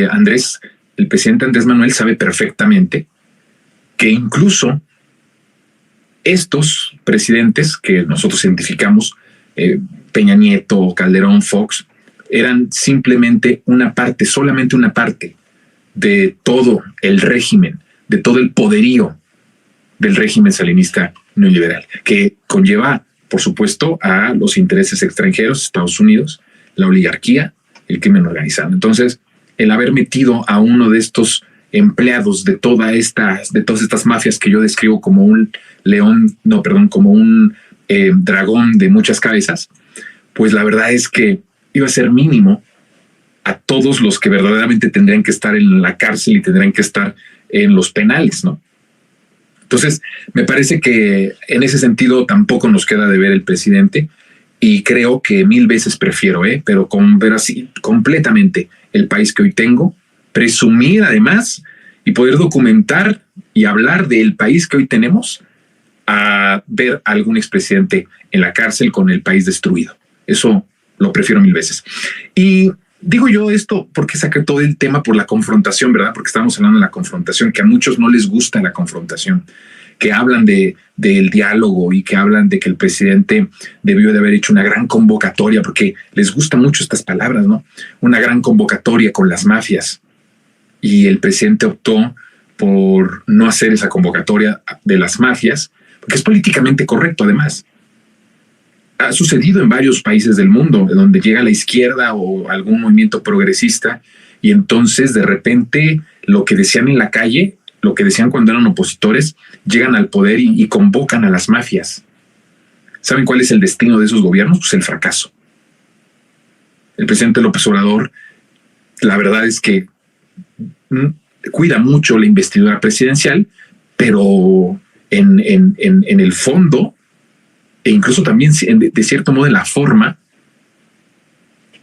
Andrés, el presidente Andrés Manuel sabe perfectamente que incluso estos presidentes que nosotros identificamos, Peña Nieto, Calderón, Fox, eran simplemente una parte, solamente una parte de todo el régimen, de todo el poderío del régimen salinista neoliberal, que conlleva, por supuesto, a los intereses extranjeros, Estados Unidos, la oligarquía, el crimen organizado. Entonces, el haber metido a uno de estos empleados de todas estas mafias que yo describo como un león, no, perdón, como un dragón de muchas cabezas, pues la verdad es que iba a ser mínimo a todos los que verdaderamente tendrían que estar en la cárcel y tendrían que estar en los penales, ¿no? Entonces, me parece que en ese sentido tampoco nos queda de ver el presidente, y creo que mil veces prefiero, pero con ver así completamente el país que hoy tengo, presumir además y poder documentar y hablar del país que hoy tenemos, a ver a algún expresidente en la cárcel con el país destruido. Eso lo prefiero mil veces. Y digo yo esto porque saqué todo el tema por la confrontación, ¿verdad? Porque estamos hablando de la confrontación, que a muchos no les gusta la confrontación, que hablan del diálogo y que hablan de que el presidente debió de haber hecho una gran convocatoria, porque les gustan mucho estas palabras, ¿no? Una gran convocatoria con las mafias. Y el presidente optó por no hacer esa convocatoria de las mafias, porque es políticamente correcto además. Ha sucedido en varios países del mundo, donde llega la izquierda o algún movimiento progresista, y entonces de repente lo que decían en la calle, lo que decían cuando eran opositores, llegan al poder y convocan a las mafias. ¿Saben cuál es el destino de esos gobiernos? Pues el fracaso. El presidente López Obrador, la verdad es que cuida mucho la investidura presidencial, pero en el fondo, e incluso también de cierto modo en la forma,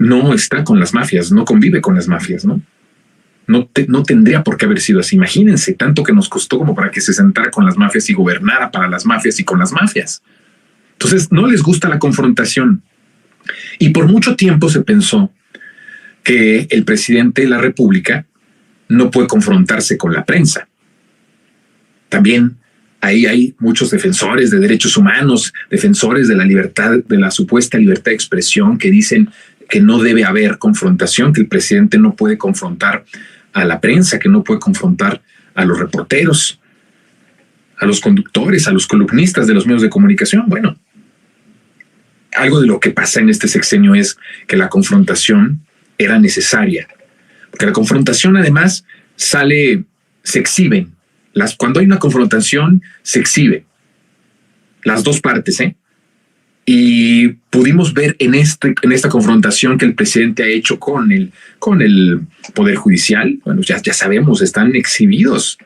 no está con las mafias, no convive con las mafias, ¿no? No tendría por qué haber sido así. Imagínense tanto que nos costó como para que se sentara con las mafias y gobernara para las mafias y con las mafias. Entonces no les gusta la confrontación. Y por mucho tiempo se pensó que el presidente de la República no puede confrontarse con la prensa. También ahí hay muchos defensores de derechos humanos, defensores de la libertad, de la supuesta libertad de expresión, que dicen que no debe haber confrontación, que el presidente no puede confrontar a la prensa, que no puede confrontar a los reporteros, a los conductores, a los columnistas de los medios de comunicación. Bueno, algo de lo que pasa en este sexenio es que la confrontación era necesaria, porque la confrontación además se exhiben. Cuando hay una confrontación, se exhibe las dos partes, y pudimos ver en esta confrontación que el presidente ha hecho con el Poder Judicial. Bueno, ya sabemos, están exhibidos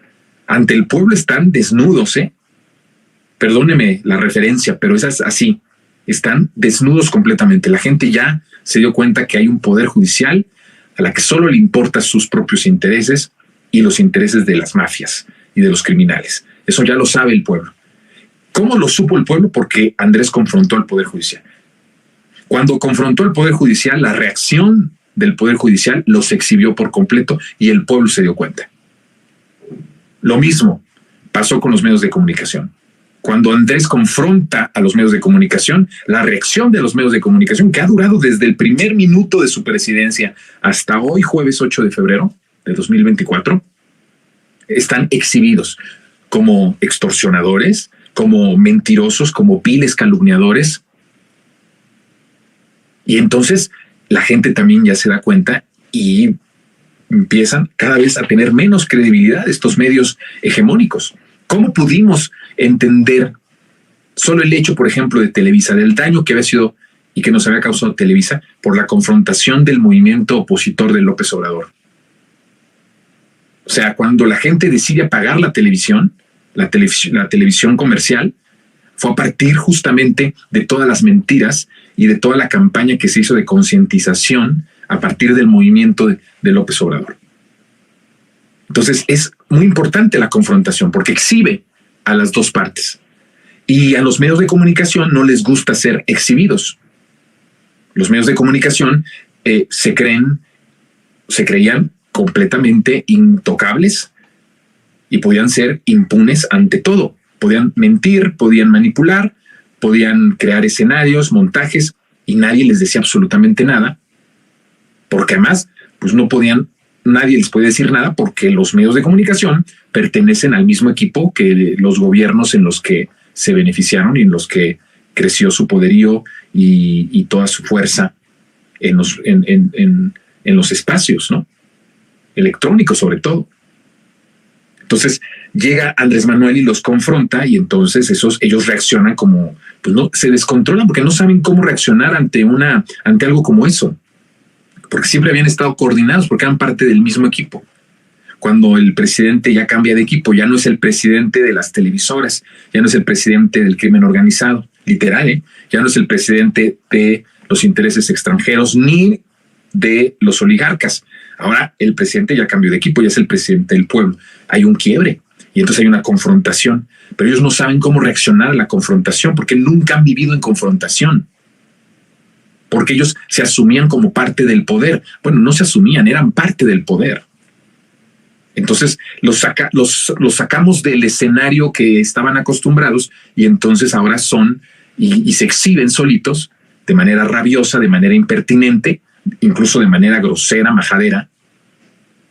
ante el pueblo, están desnudos, Perdóneme la referencia, pero es así. Están desnudos completamente. La gente ya se dio cuenta que hay un Poder Judicial a la que solo le importan sus propios intereses y los intereses de las mafias y de los criminales. Eso ya lo sabe el pueblo. ¿Cómo lo supo el pueblo? Porque Andrés confrontó al Poder Judicial. Cuando confrontó al Poder Judicial, la reacción del Poder Judicial los exhibió por completo y el pueblo se dio cuenta. Lo mismo pasó con los medios de comunicación. Cuando Andrés confronta a los medios de comunicación, la reacción de los medios de comunicación, que ha durado desde el primer minuto de su presidencia hasta hoy, jueves 8 de febrero de 2024, están exhibidos como extorsionadores, como mentirosos, como viles calumniadores. Y entonces la gente también ya se da cuenta y empiezan cada vez a tener menos credibilidad estos medios hegemónicos. ¿Cómo pudimos entender solo el hecho, por ejemplo, de Televisa, del daño que había sido y que nos había causado Televisa por la confrontación del movimiento opositor de López Obrador? O sea, cuando la gente decide apagar la televisión comercial, fue a partir justamente de todas las mentiras y de toda la campaña que se hizo de concientización a partir del movimiento de López Obrador. Entonces es muy importante la confrontación porque exhibe a las dos partes, y a los medios de comunicación no les gusta ser exhibidos. Los medios de comunicación se creían completamente intocables y podían ser impunes ante todo. Podían mentir, podían manipular, podían crear escenarios, montajes, y nadie les decía absolutamente nada, porque además, pues no podían, nadie les podía decir nada porque los medios de comunicación pertenecen al mismo equipo que los gobiernos en los que se beneficiaron y en los que creció su poderío y toda su fuerza en los espacios, ¿no? Electrónicos sobre todo. Entonces llega Andrés Manuel y los confronta, y entonces ellos reaccionan como, pues no, se descontrolan porque no saben cómo reaccionar ante algo como eso, porque siempre habían estado coordinados, porque eran parte del mismo equipo. Cuando el presidente ya cambia de equipo, ya no es el presidente de las televisoras, ya no es el presidente del crimen organizado, literal, ya no es el presidente de los intereses extranjeros ni de los oligarcas. Ahora el presidente ya cambió de equipo, ya es el presidente del pueblo. Hay un quiebre y entonces hay una confrontación, pero ellos no saben cómo reaccionar a la confrontación porque nunca han vivido en confrontación, porque ellos se asumían como parte del poder. Bueno, no se asumían, eran parte del poder. Entonces los sacamos del escenario que estaban acostumbrados y entonces ahora son y se exhiben solitos de manera rabiosa, de manera impertinente, incluso de manera grosera, majadera,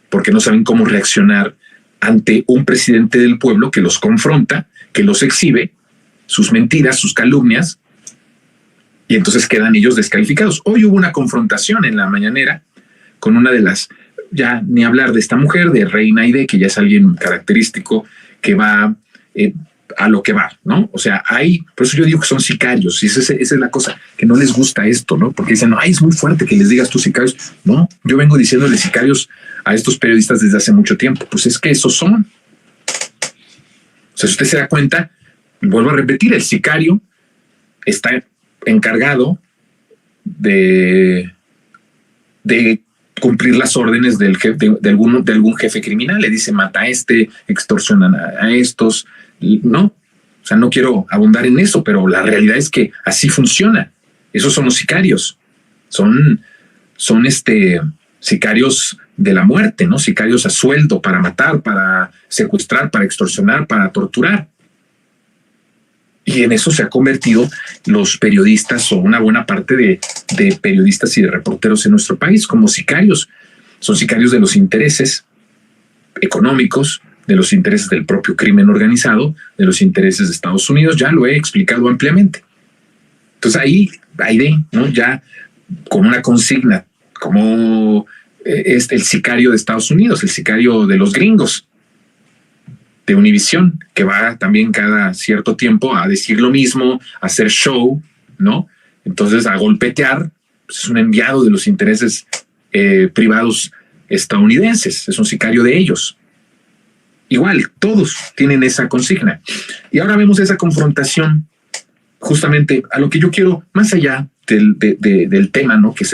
porque no saben cómo reaccionar ante un presidente del pueblo que los confronta, que los exhibe, sus mentiras, sus calumnias, y entonces quedan ellos descalificados. Hoy hubo una confrontación en la mañanera con una de las, ya ni hablar de esta mujer, de Reina Aide, que ya es alguien característico, que va a lo que va, ¿no? O sea, por eso yo digo que son sicarios, y esa es la cosa, que no les gusta esto, ¿no? Porque dicen, no, es muy fuerte que les digas tú sicarios. No, yo vengo diciéndole sicarios a estos periodistas desde hace mucho tiempo. Pues es que esos son. O sea, si usted se da cuenta, vuelvo a repetir, el sicario está encargado de cumplir las órdenes del jefe, de algún jefe criminal. Le dice, mata a este, extorsionan a estos. No, o sea, no quiero abundar en eso, pero la realidad es que así funciona. Esos son los sicarios. Son sicarios de la muerte, ¿no? Sicarios a sueldo para matar, para secuestrar, para extorsionar, para torturar. Y en eso se ha convertido los periodistas, o una buena parte de periodistas y de reporteros en nuestro país, como sicarios. Son sicarios de los intereses económicos, de los intereses del propio crimen organizado, de los intereses de Estados Unidos. Ya lo he explicado ampliamente. Entonces ahí, ¿no? Ya con una consigna, como es el sicario de Estados Unidos, el sicario de los gringos, de Univisión, que va también cada cierto tiempo a decir lo mismo, a hacer show, ¿no? Entonces a golpetear, pues es un enviado de los intereses privados estadounidenses, es un sicario de ellos. Igual, todos tienen esa consigna. Y ahora vemos esa confrontación, justamente a lo que yo quiero, más allá del tema, ¿no? Que se